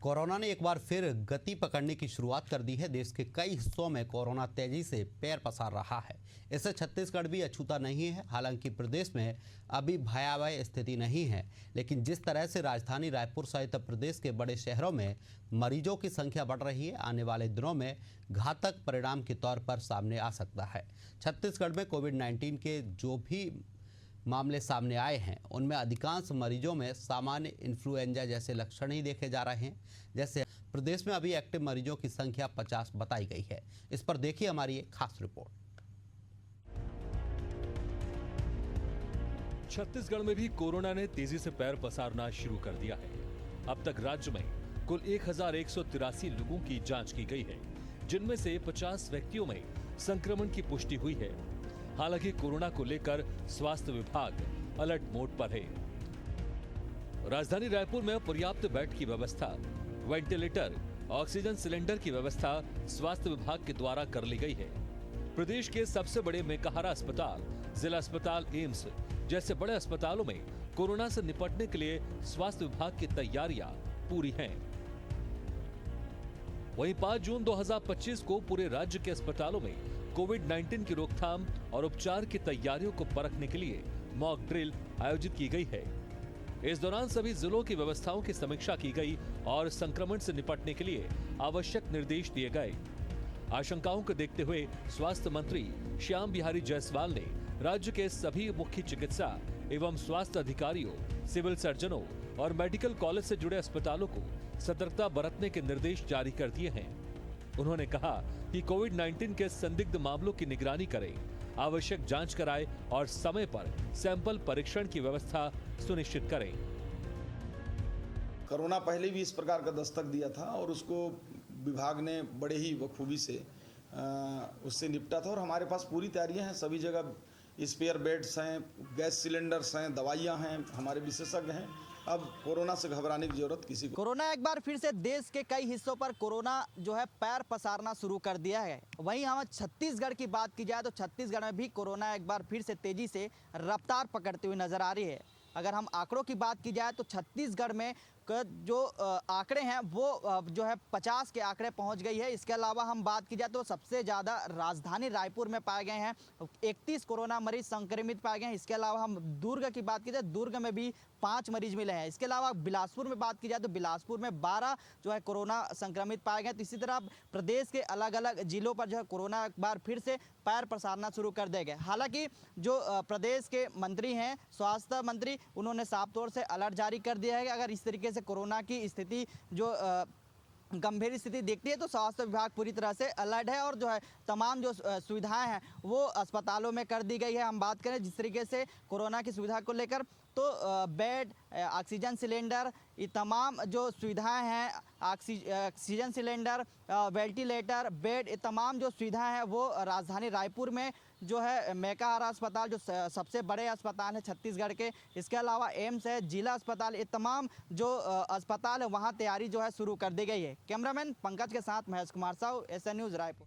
Corona ने एक बार फिर गति पकड़ने की शुरुआत कर दी है। देश के कई हिस्सों में कोरोना तेजी से पैर पसार रहा है। इससे छत्तीसगढ़ भी अछूता नहीं है। हालांकि प्रदेश में अभी भयावह स्थिति नहीं है, लेकिन जिस तरह से राजधानी रायपुर सहित प्रदेश के बड़े शहरों में मरीजों की संख्या बढ़ रही है, आने वाले दिनों में घातक परिणाम के तौर पर सामने आ सकता है। छत्तीसगढ़ में कोविड-19 के जो भी मामले सामने आए हैं, उनमें अधिकांश मरीजों में सामान्य इन्फ्लुएंजा जैसे लक्षण ही देखे जा रहे हैं। जैसे प्रदेश में अभी एक्टिव मरीजों की संख्या 50 बताई गई है। इस पर देखिए हमारी एक खास रिपोर्ट। छत्तीसगढ़ में भी कोरोना ने तेजी से पैर पसारना शुरू कर दिया है। अब तक राज्य में कुल 1183 लोगों की जांच की गई है, जिनमें से 50 व्यक्तियों में संक्रमण की पुष्टि हुई है। हालांकि कोरोना को लेकर स्वास्थ्य विभाग अलर्ट मोड पर है। राजधानी रायपुर में पर्याप्त बेड की व्यवस्था, वेंटिलेटर, ऑक्सीजन सिलेंडर की व्यवस्था स्वास्थ्य विभाग के द्वारा कर ली गई है। प्रदेश के सबसे बड़े मेकाहारा अस्पताल, जिला अस्पताल एम्स जैसे बड़े अस्पतालों में कोरोना से निपटने के लिए स्वास्थ्य विभाग की तैयारियां पूरी हैं। वहीं 5 जून 2025 को पूरे राज्य के अस्पतालों में कोविड-19 की रोकथाम और उपचार की तैयारियों को परखने के लिए मॉक ड्रिल आयोजित की गई है। इस दौरान सभी जिलों की व्यवस्थाओं की समीक्षा की गई और संक्रमण से निपटने के लिए आवश्यक निर्देश दिए गए। आशंकाओं को देखते हुए स्वास्थ्य मंत्री श्याम बिहारी जायसवाल ने राज्य के सभी मुख्य चिकित्सा एवं स्वास्थ्य अधिकारियों, सिविल सर्जनों और मेडिकल कॉलेज से जुड़े अस्पतालों को सतर्कता बरतने के निर्देश जारी कर दिए हैं। उन्होंने कहा कि कोविड-19 के संदिग्ध मामलों की निगरानी करें, आवश्यक जांच कराएं और समय पर सैंपल परीक्षण की व्यवस्था सुनिश्चित करें। कोरोना पहले भी इस प्रकार का दस्तक दिया था और उसको विभाग ने बड़े ही बखूबी से उससे निपटा था और हमारे पास पूरी तैयारियां हैं। सभी जगह स्पेयर बेड्स हैं, गैस सिलेंडर्स हैं, दवाइयां हैं, हमारे विशेषज्ञ हैं। अब कोरोना से घबराने की जरूरत किसी को। कोरोना एक बार फिर से देश के कई हिस्सों पर कोरोना जो है पैर पसारना शुरू कर दिया है। वहीं हम छत्तीसगढ़ की बात की जाए तो छत्तीसगढ़ में भी कोरोना एक बार फिर से तेजी से रफ्तार पकड़ते हुए नजर आ रही है। अगर हम आंकड़ों की बात की जाए तो छत्तीसगढ़ में जो आंकड़े हैं वो जो है 50 के आंकड़े पहुंच गई है। इसके अलावा हम बात की जाए तो सबसे ज़्यादा राजधानी रायपुर में पाए गए हैं, 31 कोरोना मरीज संक्रमित पाए गए हैं। इसके अलावा हम दुर्ग की बात की जाए, दुर्ग में भी 5 मरीज मिले हैं। इसके अलावा बिलासपुर में बात की जाए तो बिलासपुर में 12 जो है कोरोना संक्रमित पाए गए। तो इसी तरह प्रदेश के अलग अलग जिलों पर जो है कोरोना एक बार फिर से पैर पसारना शुरू कर देंगे। हालांकि जो प्रदेश के मंत्री हैं, स्वास्थ्य मंत्री, उन्होंने साफ तौर से अलर्ट जारी कर दिया है कि अगर इस तरीके से कोरोना की स्थिति जो गंभीर स्थिति देखती है तो स्वास्थ्य विभाग पूरी तरह से अलर्ट है और जो है तमाम जो सुविधाएं हैं वो अस्पतालों में कर दी गई है। हम बात करें जिस तरीके से कोरोना की सुविधा को लेकर तो बेड, ऑक्सीजन सिलेंडर, ये तमाम जो सुविधाएं हैं, ऑक्सीजन सिलेंडर, वेंटिलेटर, बेड, ये तमाम जो सुविधाएं हैं वो राजधानी रायपुर में जो है मेकाहारा अस्पताल जो सबसे बड़े अस्पताल है छत्तीसगढ़ के, इसके अलावा एम्स है, जिला अस्पताल, ये तमाम जो अस्पताल है वहाँ तैयारी जो है शुरू कर दी गई है। कैमरामैन पंकज के साथ महेश कुमार साहू, एसएन न्यूज़ रायपुर।